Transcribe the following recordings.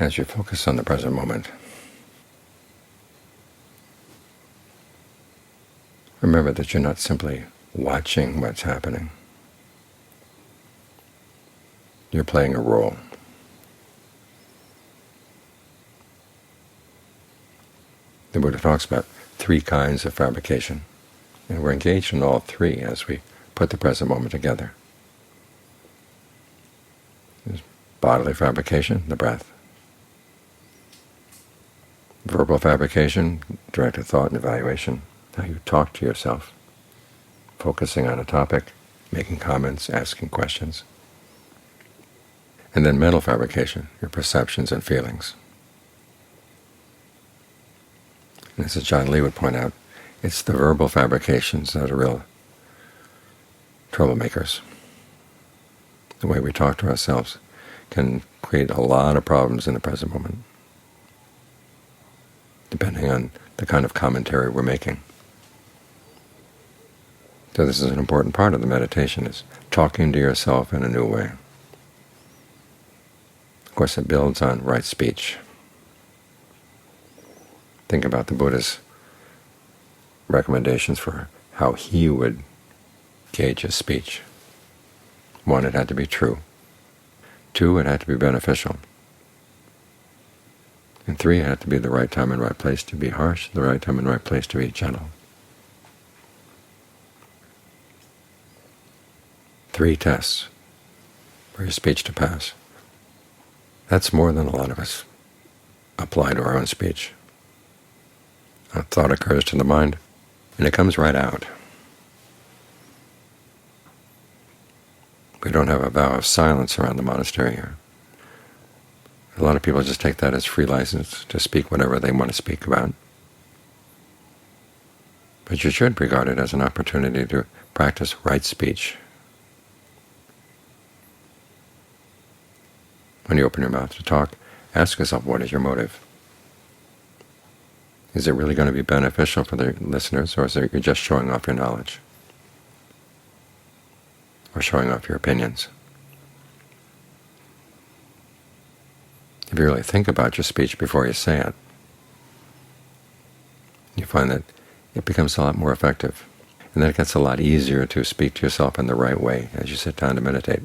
as you focus on the present moment, remember that you're not simply watching what's happening. You're playing a role. The Buddha talks about 3 kinds of fabrication, and we're engaged in all 3 as we put the present moment together. There's bodily fabrication, the breath; verbal fabrication, directed thought and evaluation, how you talk to yourself, focusing on a topic, making comments, asking questions; and then mental fabrication, your perceptions and feelings. And as John Lee would point out, it's the verbal fabrications that are real troublemakers. The way we talk to ourselves can create a lot of problems in the present moment, depending on the kind of commentary we're making. So this is an important part of the meditation, is talking to yourself in a new way. Of course, it builds on right speech. Think about the Buddha's recommendations for how he would gauge his speech. 1, it had to be true. 2, it had to be beneficial. And 3, it had to be the right time and right place to be harsh, the right time and right place to be gentle. 3 tests for your speech to pass. That's more than a lot of us apply to our own speech. A thought occurs to the mind, and it comes right out. We don't have a vow of silence around the monastery here. A lot of people just take that as free license to speak whatever they want to speak about. But you should regard it as an opportunity to practice right speech. When you open your mouth to talk, ask yourself, what is your motive? Is it really going to be beneficial for the listeners, or is it you're just showing off your knowledge or showing off your opinions? If you really think about your speech before you say it, you find that it becomes a lot more effective, and then it gets a lot easier to speak to yourself in the right way as you sit down to meditate.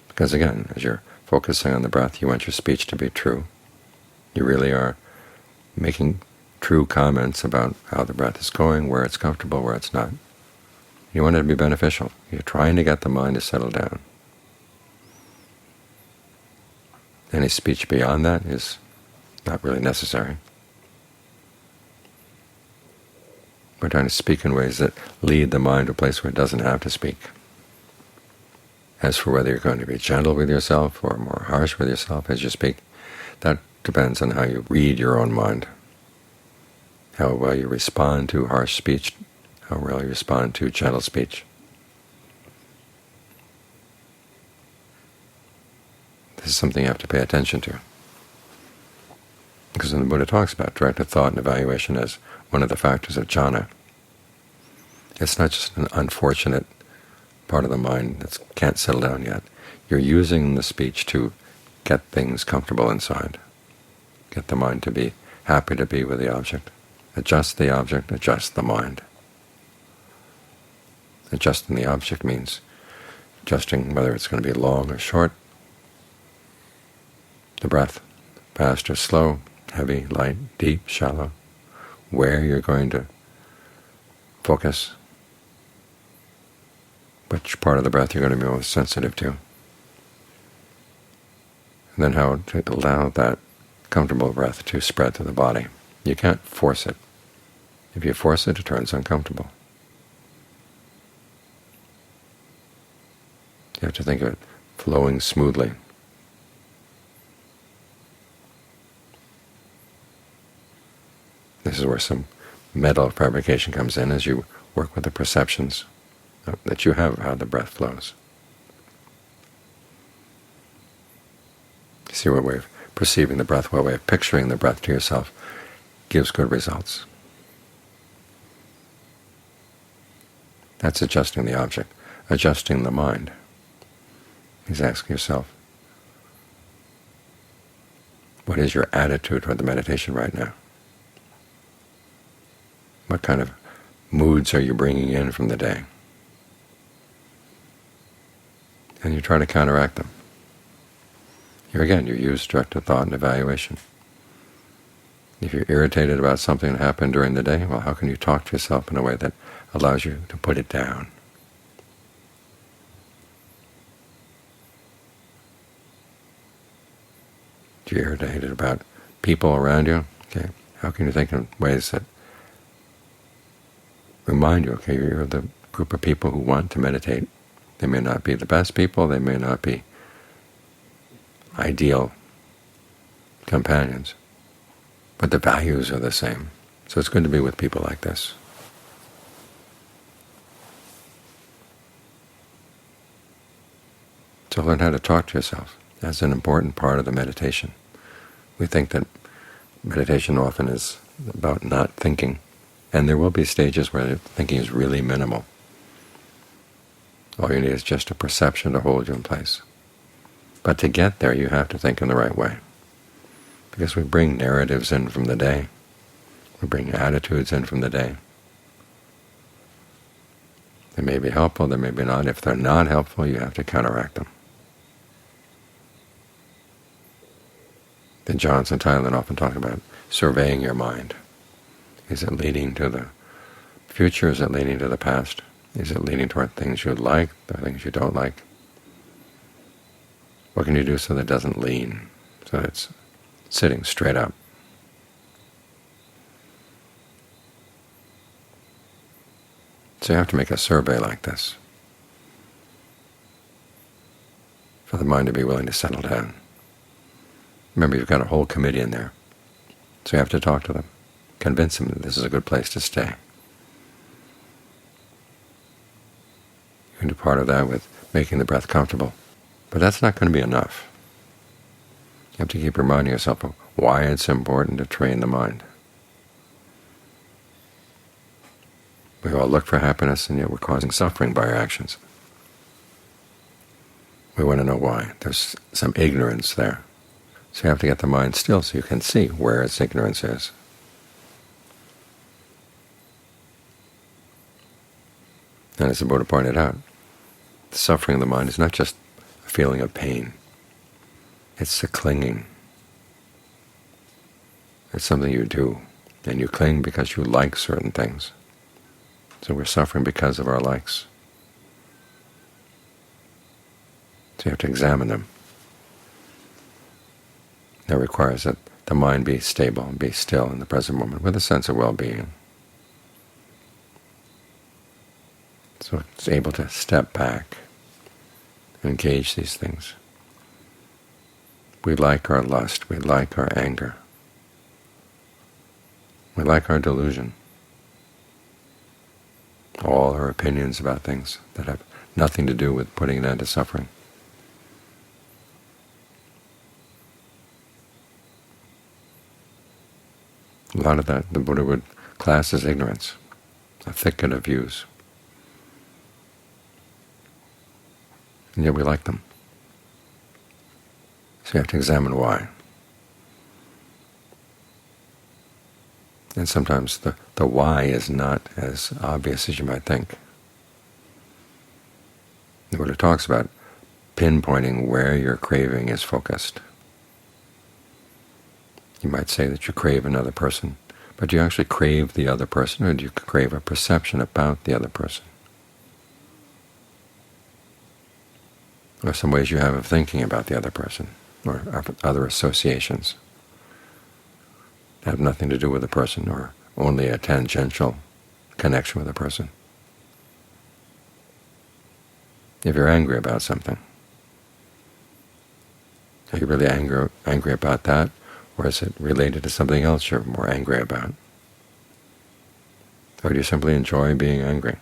Because again, as you're focusing on the breath, you want your speech to be true. You really are making true comments about how the breath is going, where it's comfortable, where it's not. You want it to be beneficial. You're trying to get the mind to settle down. Any speech beyond that is not really necessary. We're trying to speak in ways that lead the mind to a place where it doesn't have to speak. As for whether you're going to be gentle with yourself or more harsh with yourself as you speak, that depends on how you read your own mind, how well you respond to harsh speech, how well you respond to gentle speech. This is something you have to pay attention to, because when the Buddha talks about directed thought and evaluation as one of the factors of jhana, it's not just an unfortunate part of the mind that can't settle down yet. You're using the speech to get things comfortable inside, get the mind to be happy to be with the object. Adjust the object, adjust the mind. Adjusting the object means adjusting whether it's going to be long or short, the breath, fast or slow, heavy, light, deep, shallow, where you're going to focus, which part of the breath you're going to be most sensitive to, and then how to allow that comfortable breath to spread through the body. You can't force it. If you force it, it turns uncomfortable. You have to think of it flowing smoothly. This is where some mental fabrication comes in as you work with the perceptions that you have of how the breath flows. See what way of perceiving the breath, what way of picturing the breath to yourself gives good results. That's adjusting the object. Adjusting the mind is asking yourself, What is your attitude toward the meditation right now? What kind of moods are you bringing in from the day? And you try to counteract them. Here again, you use directed thought and evaluation. If you're irritated about something that happened during the day, well, how can you talk to yourself in a way that allows you to put it down? If you're irritated about people around you, okay, how can you think in ways that remind you, okay, you're the group of people who want to meditate. They may not be the best people, they may not be ideal companions, but the values are the same. So it's good to be with people like this. So learn how to talk to yourself. That's an important part of the meditation. We think that meditation often is about not thinking, and there will be stages where thinking is really minimal. All you need is just a perception to hold you in place. But to get there, you have to think in the right way, because we bring narratives in from the day. We bring attitudes in from the day. They may be helpful, they may be not. If they're not helpful, you have to counteract them. The Johns in Thailand often talk about surveying your mind. Is it leading to the future? Is it leading to the past? Is it leading toward things you like, or things you don't like? What can you do so that it doesn't lean, so that it's sitting straight up? So you have to make a survey like this for the mind to be willing to settle down. Remember, you've got a whole committee in there, so you have to talk to them, convince them that this is a good place to stay. You can do part of that with making the breath comfortable, but that's not going to be enough. You have to keep reminding yourself of why it's important to train the mind. We all look for happiness, and yet we're causing suffering by our actions. We want to know why. There's some ignorance there. So you have to get the mind still so you can see where its ignorance is. And as the Buddha pointed out, the suffering of the mind is not just a feeling of pain. It's the clinging. It's something you do, and you cling because you like certain things. So we're suffering because of our likes. So you have to examine them. That requires that the mind be stable and be still in the present moment with a sense of well-being. So it's able to step back and engage these things. We like our lust, we like our anger, we like our delusion, all our opinions about things that have nothing to do with putting an end to suffering. A lot of that the Buddha would class as ignorance, a thicket of views. And yet we like them. So you have to examine why. And sometimes the why is not as obvious as you might think. The Buddha talks about pinpointing where your craving is focused. You might say that you crave another person, but do you actually crave the other person, or do you crave a perception about the other person? Or some ways you have of thinking about the other person, or other associations that have nothing to do with the person, or only a tangential connection with a person. If you're angry about something, are you really angry about that? Or is it related to something else you're more angry about? Or do you simply enjoy being angry?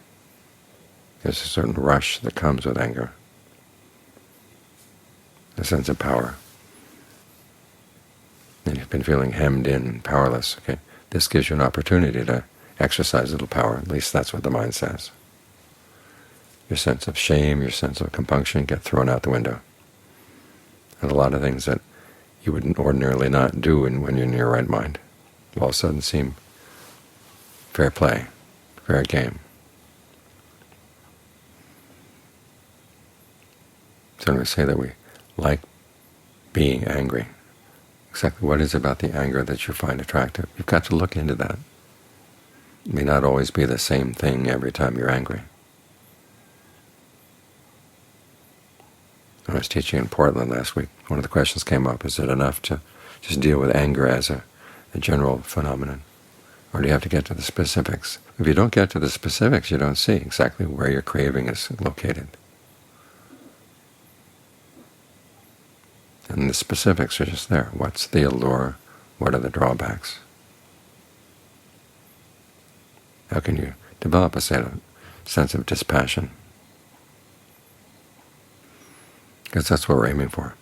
There's a certain rush that comes with anger, a sense of power. And you've been feeling hemmed in and powerless. Okay, this gives you an opportunity to exercise a little power. At least that's what the mind says. Your sense of shame, your sense of compunction get thrown out the window. And a lot of things that you would ordinarily not do when you're in your right mind. All of a sudden seem fair play, fair game. So when we say that we like being angry, exactly what is it about the anger that you find attractive? You've got to look into that. It may not always be the same thing every time you're angry. I was teaching in Portland last week. One of the questions came up, is it enough to just deal with anger as a general phenomenon, or do you have to get to the specifics? If you don't get to the specifics, you don't see exactly where your craving is located. And the specifics are just there. What's the allure? What are the drawbacks? How can you develop a sense of dispassion? Because that's what we're aiming for.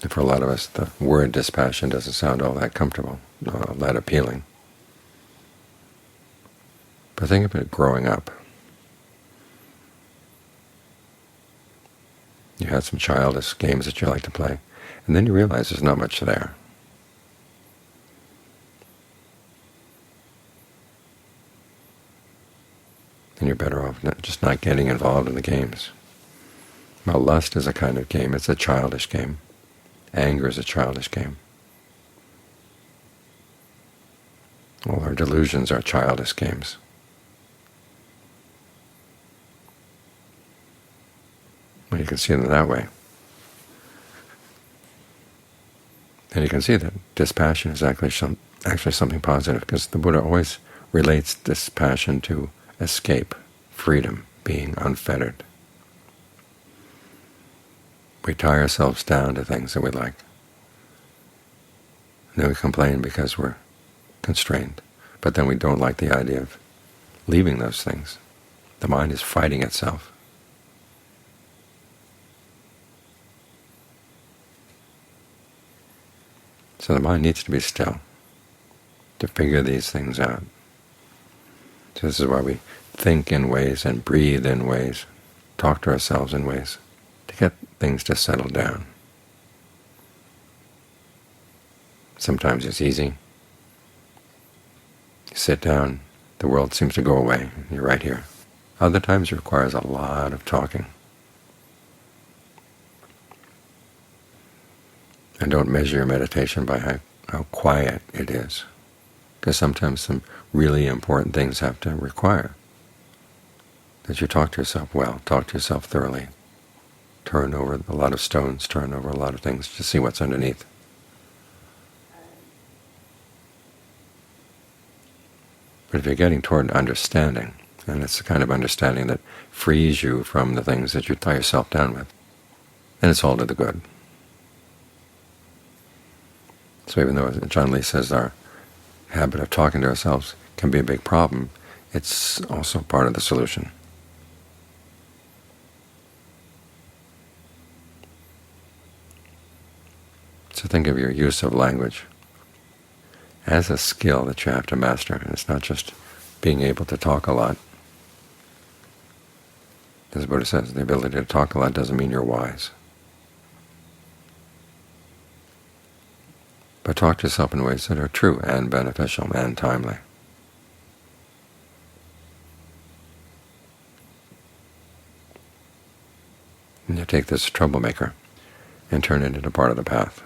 And for a lot of us, the word dispassion doesn't sound all that comfortable, all that appealing. But think of it growing up. You had some childish games that you like to play, and then you realize there's not much there. And you're better off just not getting involved in the games. Well, lust is a kind of game. It's a childish game. Anger is a childish game. All our delusions are childish games. Well, you can see them that way. And you can see that dispassion is actually something positive, because the Buddha always relates dispassion to escape, freedom, being unfettered. We tie ourselves down to things that we like. And then we complain because we're constrained. But then we don't like the idea of leaving those things. The mind is fighting itself. So the mind needs to be still to figure these things out. So this is why we think in ways and breathe in ways, talk to ourselves in ways, to get things to settle down. Sometimes it's easy. You sit down, the world seems to go away, and you're right here. Other times it requires a lot of talking. And don't measure your meditation by how quiet it is, because sometimes some really important things have to require that you talk to yourself well, talk to yourself thoroughly, turn over a lot of stones, turn over a lot of things to see what's underneath. But if you're getting toward understanding, and it's the kind of understanding that frees you from the things that you tie yourself down with, then it's all to the good. So even though John Lee says our habit of talking to ourselves can be a big problem, it's also part of the solution. So think of your use of language as a skill that you have to master. And it's not just being able to talk a lot. As the Buddha says, the ability to talk a lot doesn't mean you're wise. But talk to yourself in ways that are true and beneficial and timely. And you take this troublemaker and turn it into part of the path.